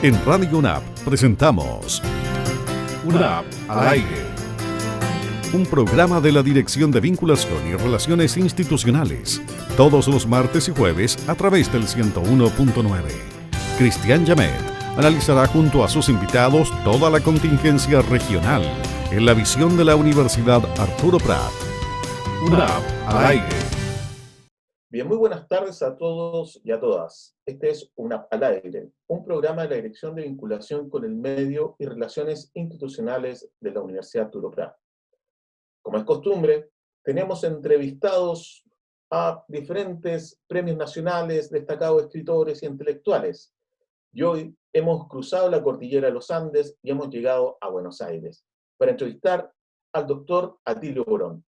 En Radio UNAP presentamos UNAP al aire. Un programa de la Dirección de Vinculación y Relaciones Institucionales. Todos los martes y jueves a través del 101.9. Cristian Yamet analizará junto a sus invitados toda la contingencia regional en la visión de la Universidad Arturo Prat. UNAP al aire. Bien, muy buenas tardes a todos y a todas. Este es UNAP al aire, un programa de la Dirección de Vinculación con el Medio y Relaciones Institucionales de la Universidad Arturo Prat. Como es costumbre, tenemos entrevistados a diferentes premios nacionales, destacados escritores y intelectuales. Y hoy hemos cruzado la cordillera de los Andes y hemos llegado a Buenos Aires para entrevistar al doctor Atilio Borón.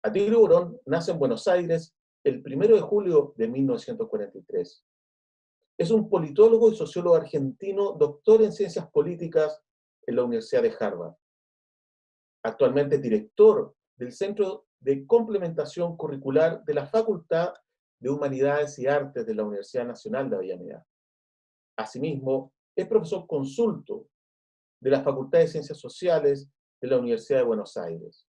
Atilio Borón nace en Buenos Aires el 1 de julio de 1943. Es un politólogo y sociólogo argentino, doctor en ciencias políticas en la Universidad de Harvard. Actualmente es director del Centro de Complementación Curricular de la Facultad de Humanidades y Artes de la Universidad Nacional de Avellaneda. Asimismo, es profesor consulto de la Facultad de Ciencias Sociales de la Universidad de Buenos Aires.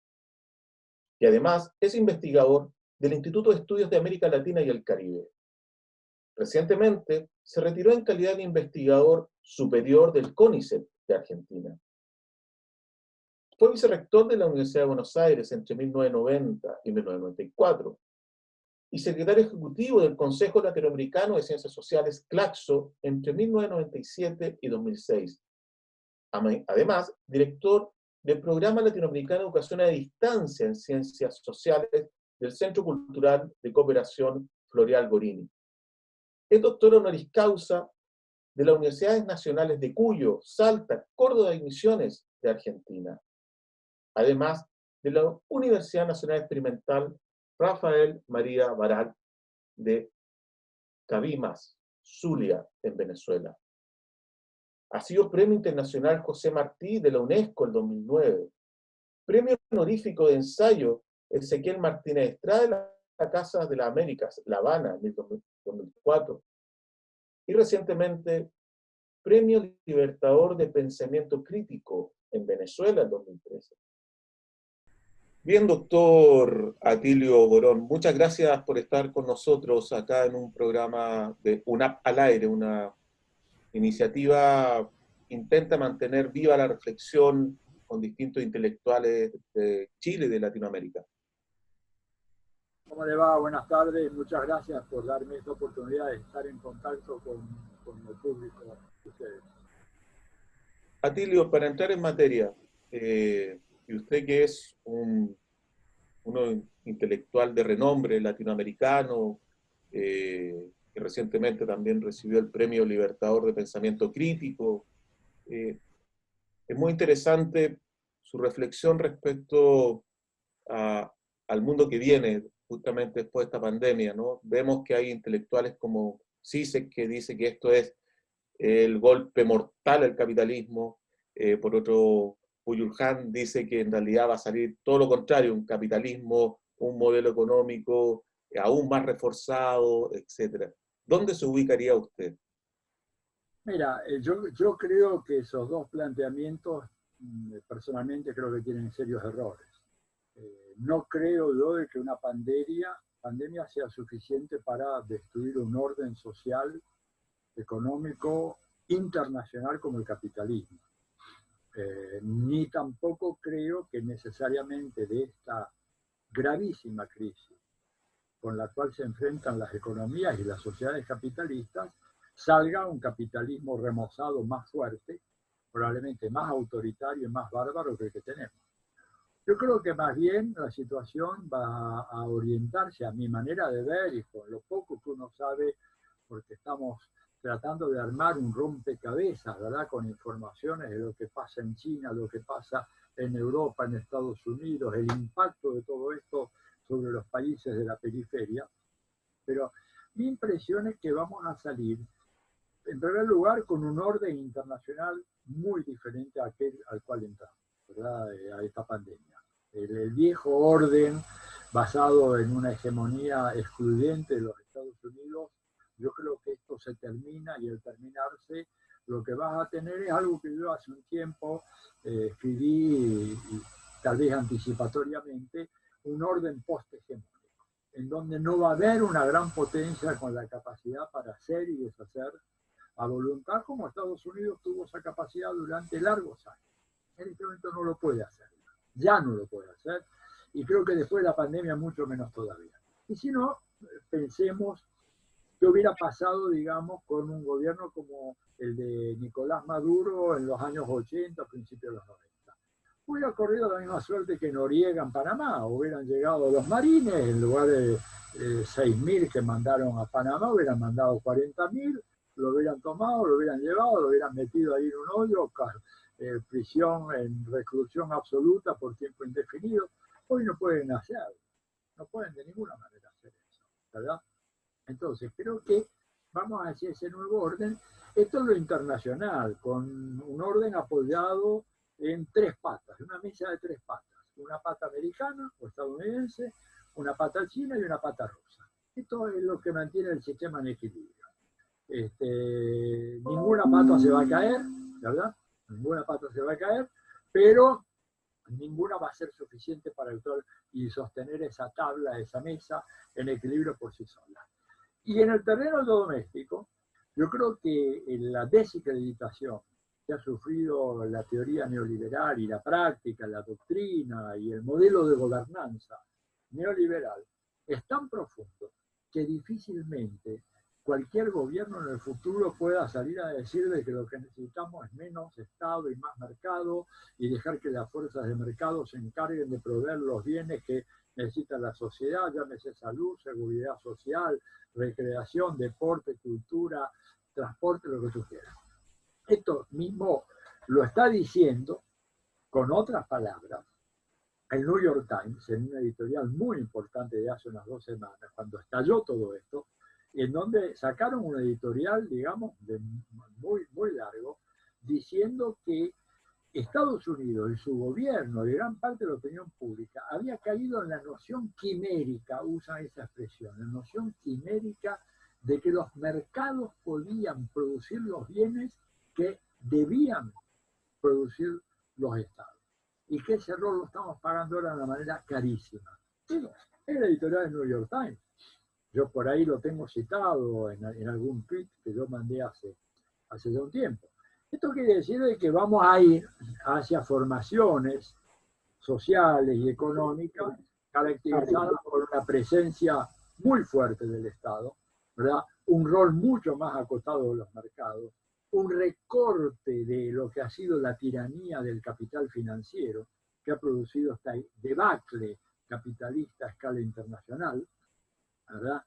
Y además es investigador del Instituto de Estudios de América Latina y el Caribe. Recientemente se retiró en calidad de investigador superior del CONICET de Argentina. Fue vicerrector de la Universidad de Buenos Aires entre 1990 y 1994 y secretario ejecutivo del Consejo Latinoamericano de Ciencias Sociales, CLACSO, entre 1997 y 2006. Además, director del Programa Latinoamericano de Educación a Distancia en Ciencias Sociales del Centro Cultural de Cooperación Floreal Gorini. Es doctor honoris causa de las Universidades Nacionales de Cuyo, Salta, Córdoba y Misiones de Argentina. Además de la Universidad Nacional Experimental Rafael María Baral de Cabimas, Zulia, en Venezuela. Ha sido Premio Internacional José Martí de la UNESCO el 2009, Premio Honorífico de Ensayo Ezequiel Martínez Estrada de la Casa de las Américas, La Habana, en el 2004, y recientemente Premio Libertador de Pensamiento Crítico en Venezuela en 2013. Bien, doctor Atilio Borón, muchas gracias por estar con nosotros acá en un programa de UNAP al aire, una iniciativa que intenta mantener viva la reflexión con distintos intelectuales de Chile y de Latinoamérica. ¿Cómo le va? Buenas tardes. Muchas gracias por darme esta oportunidad de estar en contacto con el público de ustedes. Atilio, para entrar en materia, y usted que es uno intelectual de renombre latinoamericano, que recientemente también recibió el Premio Libertador de Pensamiento Crítico, es muy interesante su reflexión respecto al mundo que viene justamente después de esta pandemia, ¿no? Vemos que hay intelectuales como Zizek, que dice que esto es el golpe mortal al capitalismo. Por otro, Puyulhan dice que en realidad va a salir todo lo contrario, un capitalismo, un modelo económico aún más reforzado, etc. ¿Dónde se ubicaría usted? Mira, yo creo que esos dos planteamientos, personalmente creo que tienen serios errores. No creo yo de que una pandemia sea suficiente para destruir un orden social, económico, internacional como el capitalismo. Ni tampoco creo que necesariamente de esta gravísima crisis con la cual se enfrentan las economías y las sociedades capitalistas salga un capitalismo remozado más fuerte, probablemente más autoritario y más bárbaro que el que tenemos. Yo creo que más bien la situación va a orientarse, a mi manera de ver y con lo poco que uno sabe, porque estamos tratando de armar un rompecabezas, ¿verdad? Con informaciones de lo que pasa en China, lo que pasa en Europa, en Estados Unidos, el impacto de todo esto sobre los países de la periferia. Pero mi impresión es que vamos a salir, en primer lugar, con un orden internacional muy diferente a aquel al cual entramos, ¿verdad? A esta pandemia. El viejo orden basado en una hegemonía excluyente de los Estados Unidos, yo creo que esto se termina y al terminarse lo que vas a tener es algo que yo hace un tiempo escribí, y tal vez anticipatoriamente, un orden post-hegemónico, en donde no va a haber una gran potencia con la capacidad para hacer y deshacer a voluntad, como Estados Unidos tuvo esa capacidad durante largos años. En este momento no lo puede hacer, ya no lo puede hacer, y creo que después de la pandemia mucho menos todavía. Y si no, pensemos qué hubiera pasado, digamos, con un gobierno como el de Nicolás Maduro en los años 80, principios de los 90. Hubiera corrido la misma suerte que Noriega en Panamá, hubieran llegado los marines, en lugar de 6.000 que mandaron a Panamá, hubieran mandado 40.000, lo hubieran tomado, lo hubieran llevado, lo hubieran metido ahí en un hoyo, prisión en reclusión absoluta por tiempo indefinido. Hoy no pueden hacerlo, no pueden de ninguna manera hacer eso, ¿verdad? Entonces creo que vamos hacia ese nuevo orden. Esto es lo internacional, con un orden apoyado en tres patas, una mesa de tres patas, una pata americana o estadounidense, una pata china y una pata rusa. Esto es lo que mantiene el sistema en equilibrio. Ninguna pata se va a caer, ¿verdad? Ninguna pata se va a caer, pero ninguna va a ser suficiente para actuar y sostener esa tabla, esa mesa en equilibrio por sí sola. Y en el terreno doméstico, yo creo que la desacreditación que ha sufrido la teoría neoliberal y la práctica, la doctrina y el modelo de gobernanza neoliberal es tan profundo que difícilmente cualquier gobierno en el futuro pueda salir a decir de que lo que necesitamos es menos Estado y más mercado y dejar que las fuerzas de mercado se encarguen de proveer los bienes que necesita la sociedad, llámese salud, seguridad social, recreación, deporte, cultura, transporte, lo que tú quieras. Esto mismo lo está diciendo, con otras palabras, el New York Times, en una editorial muy importante de hace unas 2 semanas, cuando estalló todo esto, en donde sacaron un editorial, digamos, muy largo, diciendo que Estados Unidos y su gobierno y gran parte de la opinión pública había caído en la noción quimérica, usan esa expresión, la noción quimérica de que los mercados podían producir los bienes que debían producir los estados. Y que ese error lo estamos pagando ahora de una manera carísima. Bueno, es la editorial del New York Times. Yo por ahí lo tengo citado en algún tweet que yo mandé hace ya un tiempo. Esto quiere decir de que vamos a ir hacia formaciones sociales y económicas caracterizadas por una presencia muy fuerte del Estado, ¿verdad? Un rol mucho más acotado de los mercados, un recorte de lo que ha sido la tiranía del capital financiero, que ha producido esta debacle capitalista a escala internacional, ¿verdad?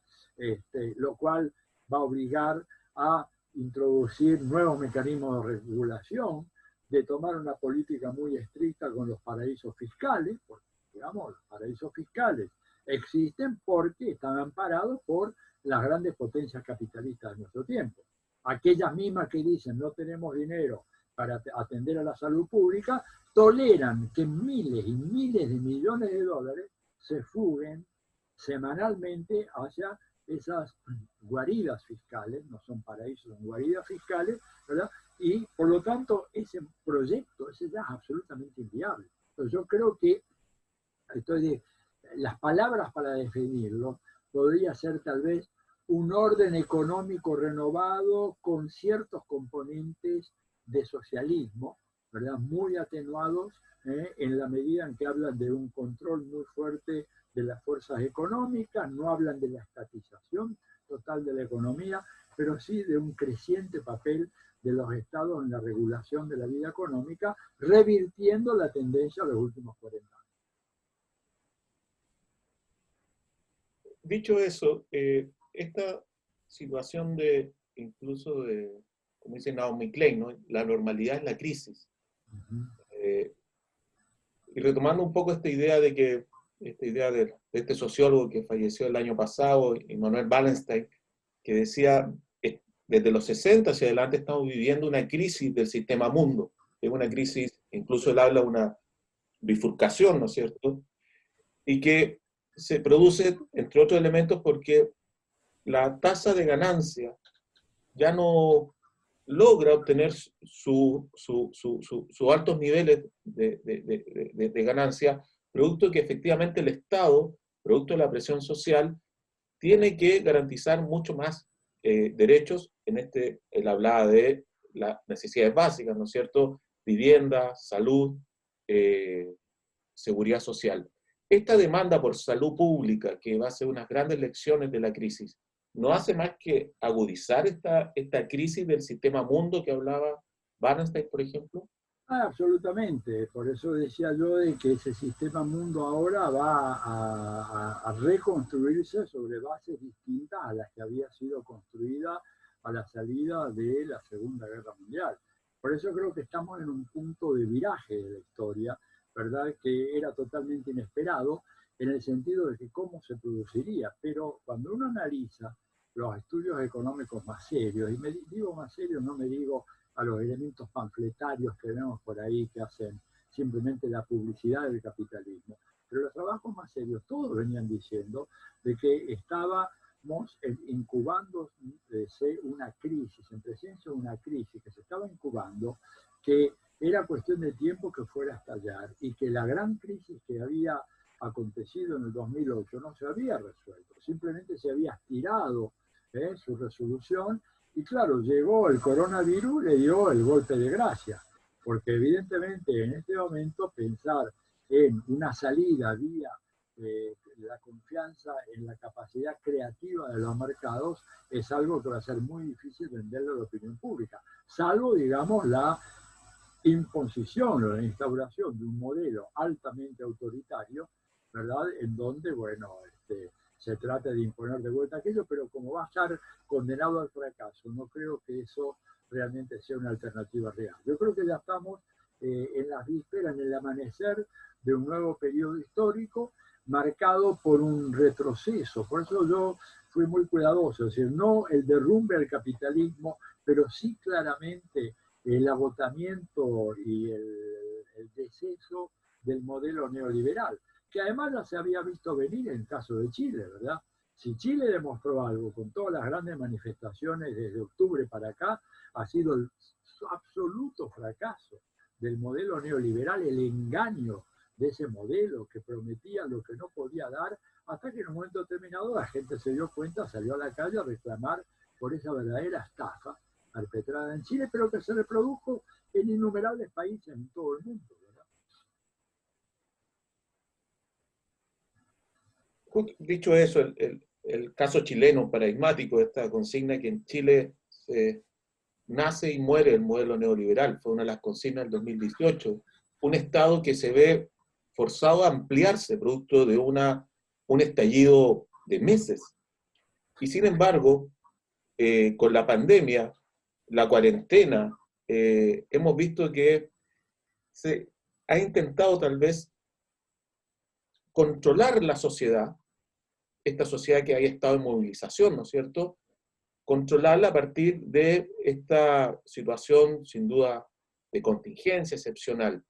Lo cual va a obligar a introducir nuevos mecanismos de regulación, de tomar una política muy estricta con los paraísos fiscales, porque, digamos, los paraísos fiscales existen porque están amparados por las grandes potencias capitalistas de nuestro tiempo. Aquellas mismas que dicen no tenemos dinero para atender a la salud pública, toleran que miles y miles de millones de dólares se fuguen semanalmente hacia esas guaridas fiscales, no son paraísos, son guaridas fiscales, ¿verdad? Y por lo tanto ese proyecto ese ya es absolutamente inviable. Entonces yo creo que las palabras para definirlo podría ser tal vez un orden económico renovado con ciertos componentes de socialismo, ¿verdad? Muy atenuados en la medida en que hablan de un control muy fuerte de las fuerzas económicas, no hablan de la estatización total de la economía, pero sí de un creciente papel de los estados en la regulación de la vida económica, revirtiendo la tendencia de los últimos 40 años. Dicho eso, esta situación incluso de, como dice Naomi Klein, ¿no? La normalidad es la crisis. Y retomando un poco esta idea de este sociólogo que falleció el año pasado, Immanuel Wallenstein, que decía, desde los 60 hacia adelante estamos viviendo una crisis del sistema mundo. Es una crisis, incluso él habla de una bifurcación, ¿no es cierto? Y que se produce, entre otros elementos, porque la tasa de ganancia ya no logra obtener sus altos niveles de ganancia, producto que efectivamente el Estado, producto de la presión social, tiene que garantizar mucho más derechos. Él hablaba de las necesidades básicas, ¿no es cierto? Vivienda, salud, seguridad social. Esta demanda por salud pública, que va a ser unas grandes lecciones de la crisis, no hace más que agudizar esta crisis del sistema mundo que hablaba Bernstein, por ejemplo. Absolutamente, por eso decía yo de que ese sistema mundo ahora va a reconstruirse sobre bases distintas a las que había sido construida a la salida de la Segunda Guerra Mundial. Por eso creo que estamos en un punto de viraje de la historia, ¿verdad? Que era totalmente inesperado en el sentido de que cómo se produciría, pero cuando uno analiza los estudios económicos más serios, y me digo más serios, no me digo a los elementos panfletarios que vemos por ahí que hacen simplemente la publicidad del capitalismo. Pero los trabajos más serios, todos venían diciendo de que estábamos incubando una crisis, en presencia de una crisis que se estaba incubando, que era cuestión de tiempo que fuera a estallar y que la gran crisis que había acontecido en el 2008 no se había resuelto, simplemente se había estirado su resolución. Y claro, llegó el coronavirus, le dio el golpe de gracia, porque evidentemente en este momento pensar en una salida vía la confianza en la capacidad creativa de los mercados es algo que va a ser muy difícil venderle a la opinión pública, salvo, digamos, la imposición o la instauración de un modelo altamente autoritario, ¿verdad? En donde, bueno, se trata de imponer de vuelta aquello, pero como va a estar condenado al fracaso, no creo que eso realmente sea una alternativa real. Yo creo que ya estamos en las vísperas, en el amanecer de un nuevo periodo histórico marcado por un retroceso. Por eso yo fui muy cuidadoso, es decir, no el derrumbe del capitalismo, pero sí claramente el agotamiento y el deceso del modelo neoliberal, que además ya se había visto venir en el caso de Chile, ¿verdad? Si Chile demostró algo con todas las grandes manifestaciones desde octubre para acá, ha sido el absoluto fracaso del modelo neoliberal, el engaño de ese modelo que prometía lo que no podía dar, hasta que en un momento determinado la gente se dio cuenta, salió a la calle a reclamar por esa verdadera estafa perpetrada en Chile, pero que se reprodujo en innumerables países en todo el mundo. Dicho eso, el caso chileno paradigmático de esta consigna que en Chile nace y muere el modelo neoliberal, fue una de las consignas del 2018, un Estado que se ve forzado a ampliarse producto de un estallido de meses. Y sin embargo, con la pandemia, la cuarentena, hemos visto que se ha intentado tal vez controlar la sociedad, esta sociedad que había estado en movilización, ¿no es cierto? Controlarla a partir de esta situación, sin duda, de contingencia excepcional.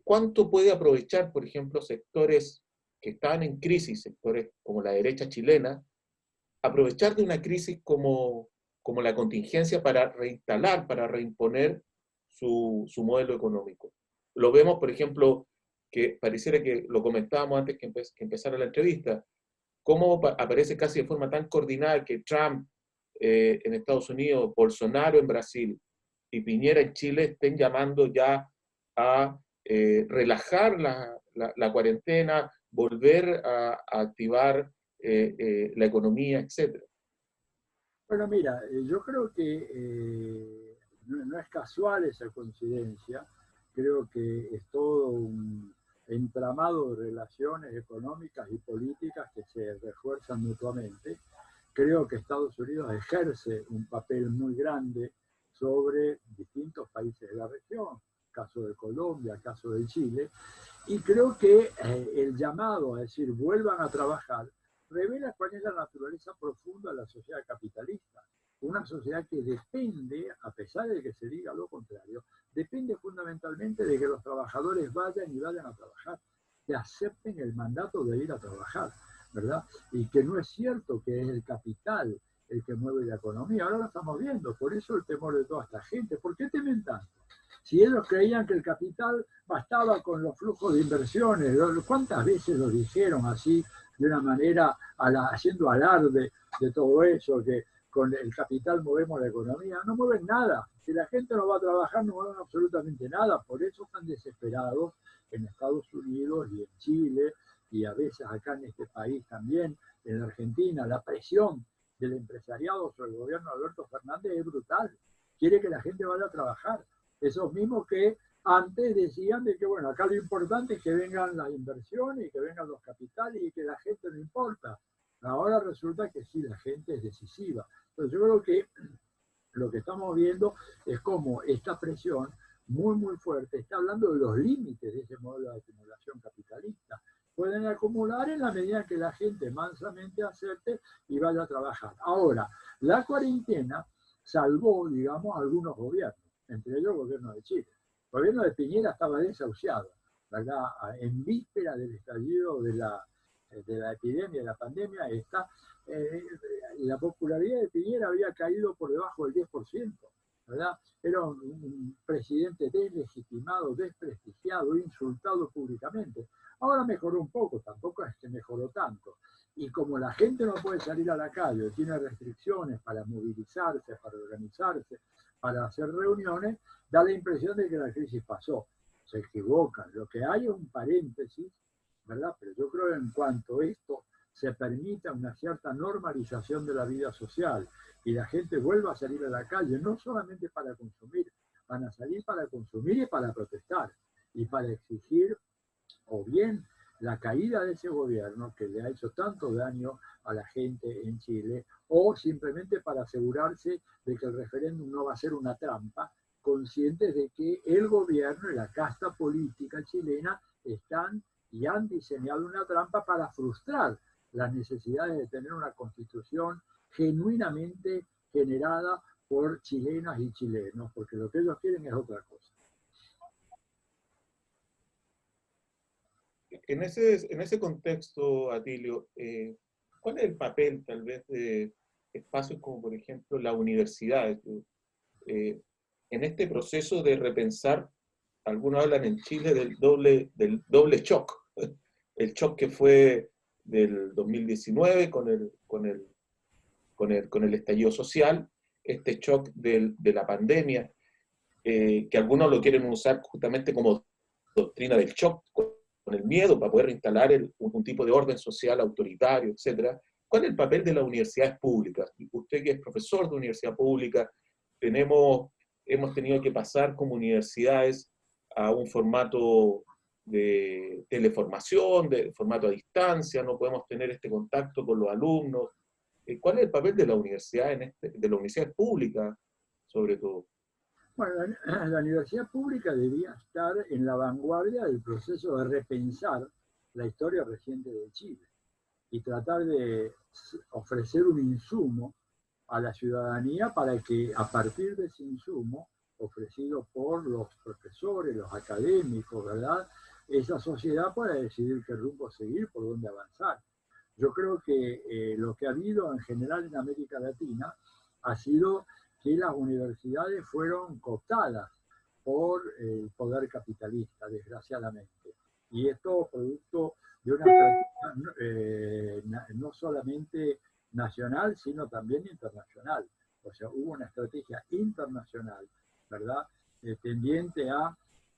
¿Cuánto puede aprovechar, por ejemplo, sectores que estaban en crisis, sectores como la derecha chilena, aprovechar de una crisis como la contingencia para reinstalar, para reimponer su modelo económico? Lo vemos, por ejemplo, que pareciera que lo comentábamos antes que empezara la entrevista, cómo aparece casi de forma tan coordinada que Trump en Estados Unidos, Bolsonaro en Brasil y Piñera en Chile estén llamando ya a relajar la cuarentena, volver a activar la economía, etc. Bueno, mira, yo creo que no es casual esa coincidencia, creo que es todo un entramado de relaciones económicas y políticas que se refuerzan mutuamente. Creo que Estados Unidos ejerce un papel muy grande sobre distintos países de la región, caso de Colombia, caso de Chile, y creo que el llamado a decir vuelvan a trabajar revela cuál es la naturaleza profunda de la sociedad capitalista. Una sociedad que depende, a pesar de que se diga lo contrario, depende fundamentalmente de que los trabajadores vayan a trabajar, que acepten el mandato de ir a trabajar, ¿verdad? Y que no es cierto que es el capital el que mueve la economía. Ahora lo estamos viendo, por eso el temor de toda esta gente. ¿Por qué temen tanto? Si ellos creían que el capital bastaba con los flujos de inversiones, ¿cuántas veces lo dijeron así, de una manera haciendo alarde de todo eso, que con el capital movemos la economía? No mueven nada. Si la gente no va a trabajar, no mueven absolutamente nada. Por eso están desesperados en Estados Unidos y en Chile, y a veces acá en este país también, en la Argentina. La presión del empresariado sobre el gobierno de Alberto Fernández es brutal. Quiere que la gente vaya a trabajar. Esos mismos que antes decían de que, bueno, acá lo importante es que vengan las inversiones y que vengan los capitales y que la gente no importa. Ahora resulta que sí, la gente es decisiva. Entonces yo creo que lo que estamos viendo es como esta presión muy, muy fuerte está hablando de los límites de ese modelo de acumulación capitalista. Pueden acumular en la medida que la gente mansamente acepte y vaya a trabajar. Ahora, la cuarentena salvó, digamos, a algunos gobiernos, entre ellos el gobierno de Chile. El gobierno de Piñera estaba desahuciado, ¿verdad? En víspera del estallido de la epidemia, de la pandemia, la popularidad de Piñera había caído por debajo del 10%, ¿verdad? Era un presidente deslegitimado, desprestigiado, insultado públicamente. Ahora mejoró un poco, tampoco es que mejoró tanto. Y como la gente no puede salir a la calle, tiene restricciones para movilizarse, para organizarse, para hacer reuniones, da la impresión de que la crisis pasó. Se equivocan. Lo que hay es un paréntesis, ¿verdad? Pero yo creo que en cuanto a esto se permita una cierta normalización de la vida social y la gente vuelva a salir a la calle, no solamente para consumir, van a salir para consumir y para protestar y para exigir o bien la caída de ese gobierno que le ha hecho tanto daño a la gente en Chile, o simplemente para asegurarse de que el referéndum no va a ser una trampa, conscientes de que el gobierno y la casta política chilena están y han diseñado una trampa para frustrar las necesidades de tener una constitución genuinamente generada por chilenas y chilenos, porque lo que ellos quieren es otra cosa. En ese contexto, Atilio, ¿cuál es el papel tal vez de espacios como por ejemplo la universidad en este proceso de repensar? Algunos hablan en Chile del doble shock, el shock que fue del 2019 con el estallido social, este shock de la pandemia, que algunos lo quieren usar justamente como doctrina del shock, con el miedo para poder instalar un tipo de orden social autoritario, etc. ¿Cuál es el papel de las universidades públicas? Usted que es profesor de universidad pública, hemos tenido que pasar como universidades a un formato de teleformación, de formato a distancia, no podemos tener este contacto con los alumnos. ¿Cuál es el papel de la universidad de la universidad pública, sobre todo? Bueno, la universidad pública debía estar en la vanguardia del proceso de repensar la historia reciente de Chile y tratar de ofrecer un insumo a la ciudadanía para que a partir de ese insumo ofrecido por los profesores, los académicos, ¿verdad?, esa sociedad pueda decidir qué rumbo seguir, por dónde avanzar. Yo creo que lo que ha habido en general en América Latina ha sido que las universidades fueron cooptadas por el poder capitalista, desgraciadamente. Y esto producto de una estrategia no solamente nacional, sino también internacional. O sea, hubo una estrategia internacional, ¿verdad?, tendiente a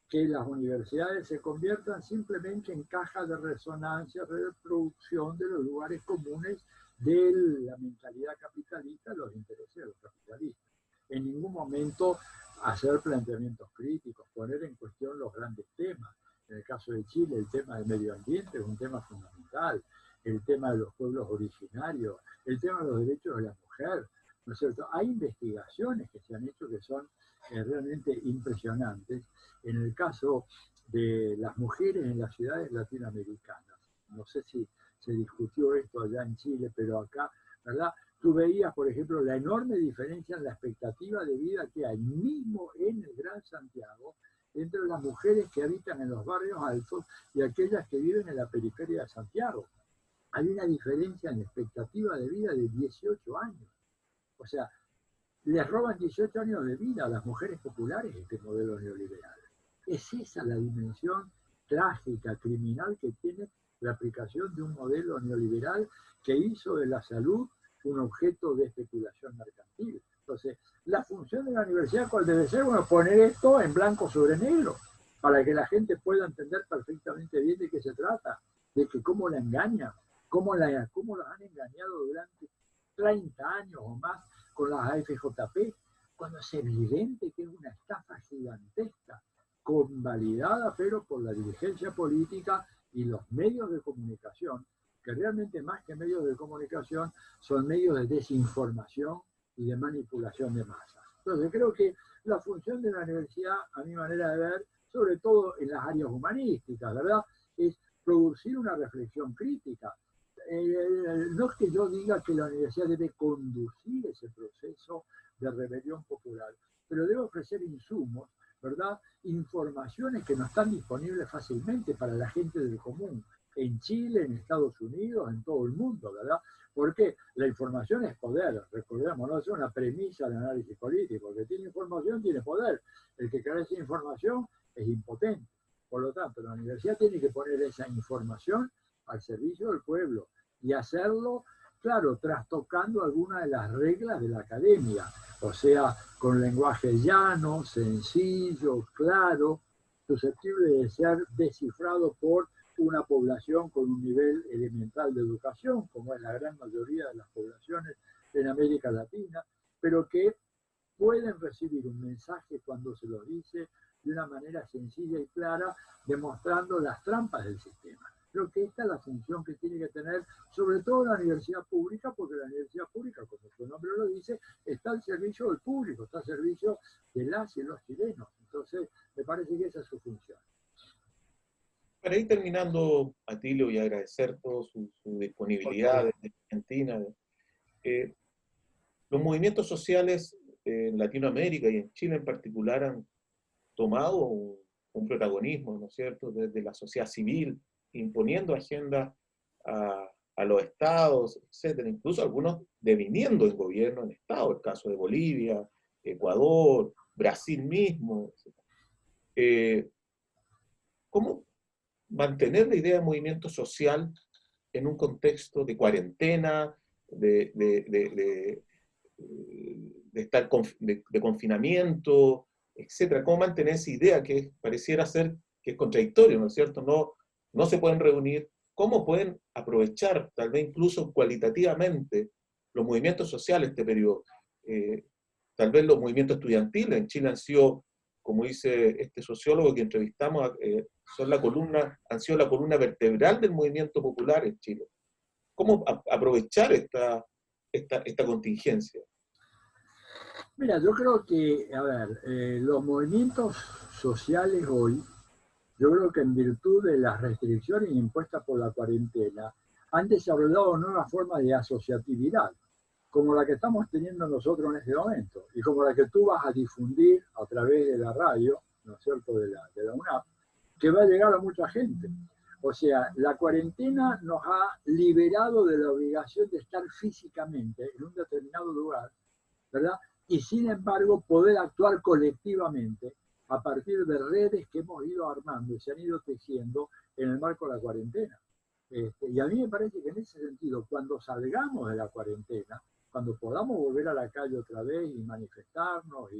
que las universidades se conviertan simplemente en cajas de resonancia, de reproducción de los lugares comunes de la mentalidad capitalista, los intereses de los capitalistas. En ningún momento hacer planteamientos críticos, poner en cuestión los grandes temas. En el caso de Chile, el tema del medio ambiente es un tema fundamental, el tema de los pueblos originarios, el tema de los derechos de la mujer, ¿no es cierto? Hay investigaciones que se han hecho que son realmente impresionantes. En el caso de las mujeres en las ciudades latinoamericanas, no sé si se discutió esto allá en Chile, pero acá, ¿verdad?, tú veías, por ejemplo, la enorme diferencia en la expectativa de vida que hay mismo en el Gran Santiago entre las mujeres que habitan en los barrios altos y aquellas que viven en la periferia de Santiago. Hay una diferencia en expectativa de vida de 18 años. O sea, les roban 18 años de vida a las mujeres populares este modelo neoliberal. Es esa la dimensión trágica, criminal que tiene la aplicación de un modelo neoliberal que hizo de la salud un objeto de especulación mercantil. Entonces, la función de la universidad, ¿cuál debe ser? Bueno, poner esto en blanco sobre negro, para que la gente pueda entender perfectamente bien de qué se trata, de que cómo la engañan, cómo los han engañado durante 30 años o más con las AFJP, cuando es evidente que es una estafa gigantesca, convalidada pero por la dirigencia política y los medios de comunicación, que realmente más que medios de comunicación son medios de desinformación y de manipulación de masas. Entonces creo que la función de la universidad, a mi manera de ver, sobre todo en las áreas humanísticas, ¿verdad?, es producir una reflexión crítica. No es que yo diga que la universidad debe conducir ese proceso de rebelión popular, pero debe ofrecer insumos, ¿verdad?, informaciones que no están disponibles fácilmente para la gente del común, en Chile, en Estados Unidos, en todo el mundo, ¿verdad? Porque la información es poder, recordemos, no es una premisa del análisis político. El que tiene información tiene poder, el que carece de información es impotente. Por lo tanto, la universidad tiene que poner esa información al servicio del pueblo y hacerlo, claro, trastocando algunas de las reglas de la academia, o sea, con lenguaje llano, sencillo, claro, susceptible de ser descifrado por una población con un nivel elemental de educación, como es la gran mayoría de las poblaciones en América Latina, pero que pueden recibir un mensaje cuando se lo dice de una manera sencilla y clara, demostrando las trampas del sistema. Creo que esta es la función que tiene que tener, sobre todo la universidad pública, porque la universidad pública, como su nombre lo dice, está al servicio del público, está al servicio de las y los chilenos. Entonces, me parece que esa es su función. Para ir terminando, Atilio, y agradecer toda su disponibilidad desde Argentina. Los movimientos sociales en Latinoamérica y en Chile en particular han tomado un protagonismo, ¿no es cierto?, desde la sociedad civil, imponiendo agendas a los estados, etcétera, incluso algunos deviniendo en gobierno en estado, el caso de Bolivia, Ecuador, Brasil mismo, etc. ¿Cómo mantener la idea de movimiento social en un contexto de cuarentena, de confinamiento, etcétera? ¿Cómo mantener esa idea que pareciera ser que es contradictorio, ¿no es cierto? No se pueden reunir. ¿Cómo pueden aprovechar, tal vez incluso cualitativamente, los movimientos sociales este periodo? Tal vez los movimientos estudiantiles en Chile han sido, como dice este sociólogo que entrevistamos, han sido la columna vertebral del movimiento popular en Chile. ¿Cómo aprovechar esta contingencia? Mira, yo creo que, a ver, los movimientos sociales hoy, yo creo que en virtud de las restricciones impuestas por la cuarentena, han desarrollado nuevas formas de asociatividad, como la que estamos teniendo nosotros en este momento, y como la que tú vas a difundir a través de la radio, ¿no es cierto?, de la UNAP, que va a llegar a mucha gente. O sea, la cuarentena nos ha liberado de la obligación de estar físicamente en un determinado lugar, ¿verdad?, y sin embargo poder actuar colectivamente a partir de redes que hemos ido armando y se han ido tejiendo en el marco de la cuarentena. Y a mí me parece que en ese sentido, cuando salgamos de la cuarentena, cuando podamos volver a la calle otra vez y manifestarnos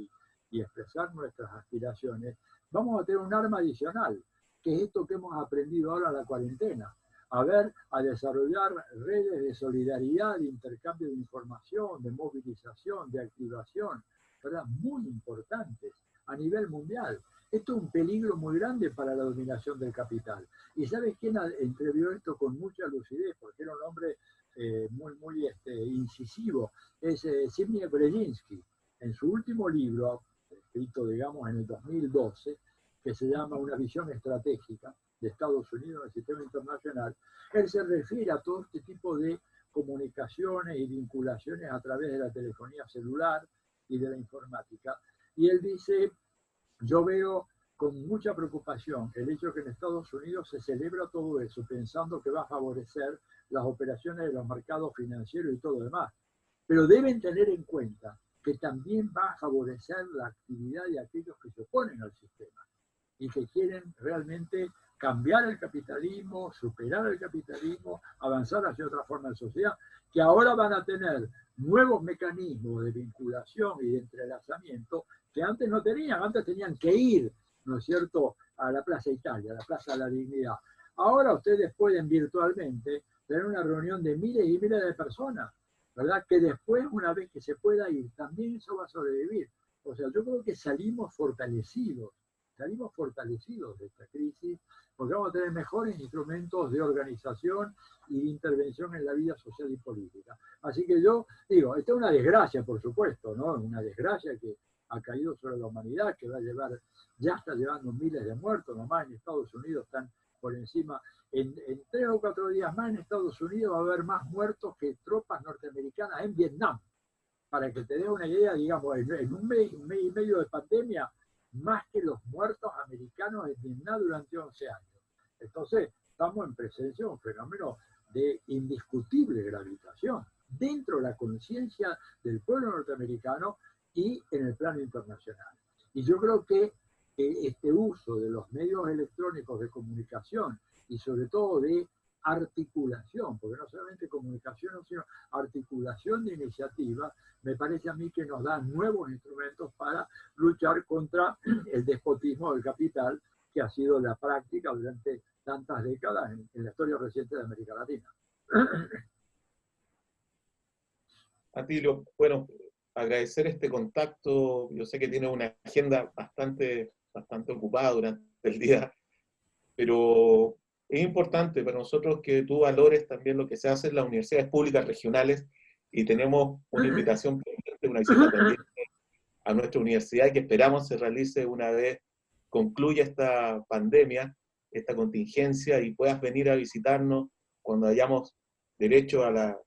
y expresar nuestras aspiraciones, vamos a tener un arma adicional, que es esto que hemos aprendido ahora en la cuarentena, a desarrollar redes de solidaridad, de intercambio de información, de movilización, de activación, ¿verdad?, muy importantes a nivel mundial. Esto es un peligro muy grande para la dominación del capital. ¿Y sabes quién entrevió esto con mucha lucidez? Porque era un hombre muy incisivo. Es Zbigniew Brzezinski. En su último libro, escrito, digamos, en el 2012, que se llama Una visión estratégica de Estados Unidos en el sistema internacional, él se refiere a todo este tipo de comunicaciones y vinculaciones a través de la telefonía celular y de la informática. Y él dice, yo veo con mucha preocupación el hecho de que en Estados Unidos se celebra todo eso pensando que va a favorecer las operaciones de los mercados financieros y todo lo demás. pero deben tener en cuenta que también va a favorecer la actividad de aquellos que se oponen al sistema y que quieren realmente cambiar el capitalismo, superar el capitalismo, avanzar hacia otra forma de sociedad, que ahora van a tener nuevos mecanismos de vinculación y de entrelazamiento que antes no tenían. Antes tenían que ir, ¿no es cierto?, a la Plaza Italia, a la Plaza de la Dignidad. Ahora ustedes pueden virtualmente tener una reunión de miles y miles de personas, ¿verdad? Que después, una vez que se pueda ir, también eso va a sobrevivir. O sea, yo creo que salimos fortalecidos de esta crisis, porque vamos a tener mejores instrumentos de organización y de intervención en la vida social y política. Así que yo digo, esta es una desgracia, por supuesto, ¿no? Una desgracia que ha caído sobre la humanidad, que va a llevar, ya está llevando miles de muertos, nomás en Estados Unidos están por encima, en 3 o 4 días más en Estados Unidos va a haber más muertos que tropas norteamericanas en Vietnam. Para que te dé una idea, digamos, en un mes y medio de pandemia, más que los muertos americanos en Vietnam durante 11 años. Entonces, estamos en presencia de un fenómeno de indiscutible gravitación dentro de la conciencia del pueblo norteamericano y en el plano internacional. Y yo creo que este uso de los medios electrónicos de comunicación y sobre todo de articulación, porque no solamente comunicación, sino articulación de iniciativas, me parece a mí que nos dan nuevos instrumentos para luchar contra el despotismo del capital, que ha sido la práctica durante tantas décadas en la historia reciente de América Latina. Atilio, bueno, agradecer este contacto. Yo sé que tiene una agenda bastante ocupada durante el día, pero es importante para nosotros que tú valores también lo que se hace en las universidades públicas regionales, y tenemos una invitación pendiente, una visita pendiente a nuestra universidad que esperamos se realice una vez concluya esta pandemia, esta contingencia, y puedas venir a visitarnos cuando hayamos derecho a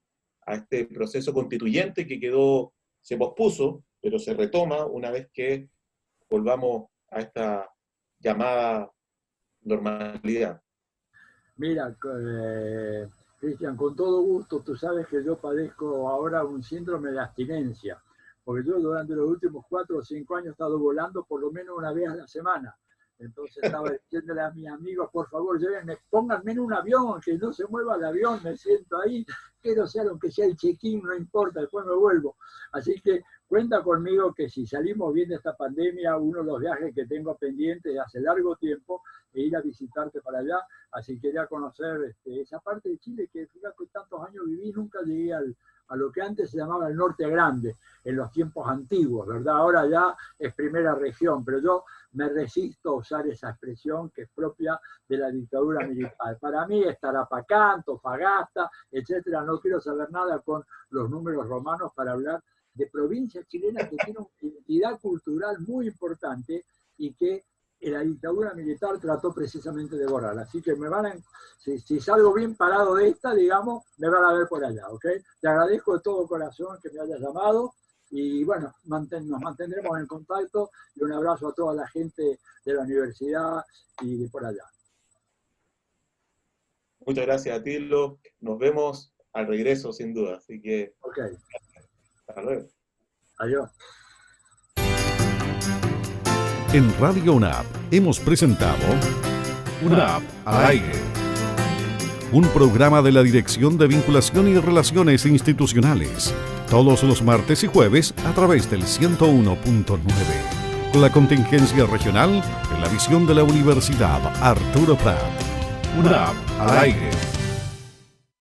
este proceso constituyente que se pospuso, pero se retoma una vez que volvamos a esta llamada normalidad. Mira, Cristian, con todo gusto, tú sabes que yo padezco ahora un síndrome de abstinencia, porque yo durante los últimos 4 o 5 años he estado volando por lo menos una vez a la semana. Entonces estaba diciéndole a mis amigos, por favor, llévenme, pónganme en un avión, que no se mueva el avión, me siento ahí, quiero ser, aunque sea el check-in, no importa, después me vuelvo. Así que cuenta conmigo que si salimos bien de esta pandemia, uno de los viajes que tengo pendientes hace largo tiempo, e ir a visitarte para allá. Así que quería conocer esa parte de Chile que fíjate tantos años viví, nunca llegué a lo que antes se llamaba el Norte Grande, en los tiempos antiguos, ¿verdad? Ahora ya es primera región, pero yo me resisto a usar esa expresión que es propia de la dictadura militar. Para mí es Tarapacá, Antofagasta, etcétera. No quiero saber nada con los números romanos para hablar de provincias chilenas que tienen una identidad cultural muy importante y que la dictadura militar trató precisamente de borrar. Así que si salgo bien parado de esta, digamos, me van a ver por allá, ¿ok? Te agradezco de todo corazón que me hayas llamado y bueno, nos mantendremos en contacto, y un abrazo a toda la gente de la universidad y de por allá. Muchas gracias, Atilio. Nos vemos al regreso, sin duda. Así que, ok. Hasta luego. Adiós. En Radio UNAP hemos presentado UNAP al aire, un programa de la Dirección de Vinculación y Relaciones Institucionales, todos los martes y jueves a través del 101.9, con la contingencia regional en la visión de la Universidad Arturo Prat. UNAP al aire.